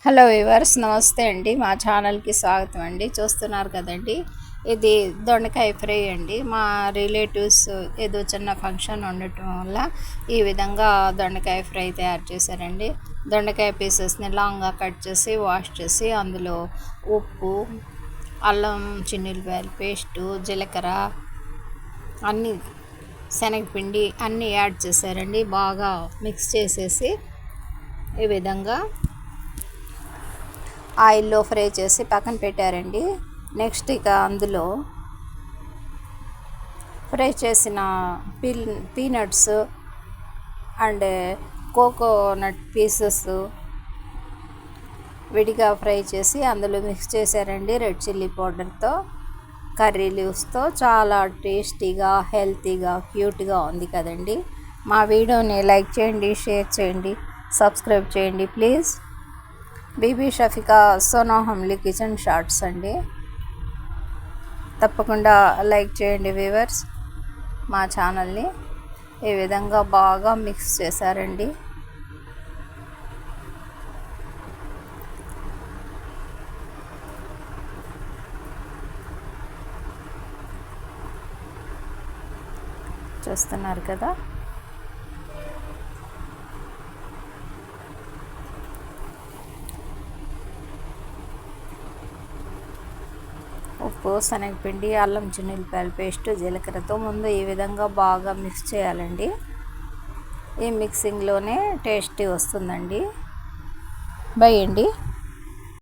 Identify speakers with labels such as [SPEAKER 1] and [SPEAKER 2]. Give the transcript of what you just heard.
[SPEAKER 1] Hello viewers, నమస్తే అండి. మా ఛానల్కి స్వాగతం అండి. చూస్తున్నారు కదండి, ఇది దొండకాయ ఫ్రై అండి. మా రిలేటివ్స్ ఏదో చిన్న ఫంక్షన్ ఉండటం వల్ల ఈ విధంగా దొండకాయ ఫ్రై తయారు చేశారండి. దొండకాయ పీసెస్ని లాంగ్గా కట్ చేసి వాష్ చేసి అందులో ఉప్పు, అల్లం చిన్నులపాయల పేస్టు, జీలకర్ర, అన్నీ శనగపిండి అన్నీ యాడ్ చేశారండి. బాగా మిక్స్ చేసేసి ఈ విధంగా ఆయిల్లో ఫ్రై చేసి పక్కన పెట్టారండి. నెక్స్ట్ ఇక అందులో ఫ్రై చేసిన పీనట్స్ అండ్ కోకోనట్ పీసెస్ విడిగా ఫ్రై చేసి అందులో మిక్స్ చేశారండి. రెడ్ చిల్లీ పౌడర్తో, కర్రీ లీవ్స్తో చాలా టేస్టీగా, హెల్తీగా, క్యూట్గా ఉంది కదండి. మా వీడియోని లైక్ చేయండి, షేర్ చేయండి, సబ్స్క్రైబ్ చేయండి please. Bibi Shafika Sona Hamli kitchen shorts అండి. తప్పకుండా లైక్ చేయండి వ్యూవర్స్. మా ఛానల్ని ఈ విధంగా బాగా మిక్స్ చేశారండి. చూస్తున్నారు కదా, ఉప్పు, శనగపిండి, అల్లం చిన్నులపాయల పేస్ట్, జీలకర్రతో ముందు ఈ విధంగా బాగా మిక్స్ చేయాలండి. ఈ మిక్సింగ్లోనే టేస్టీ వస్తుందండి. బై అండి.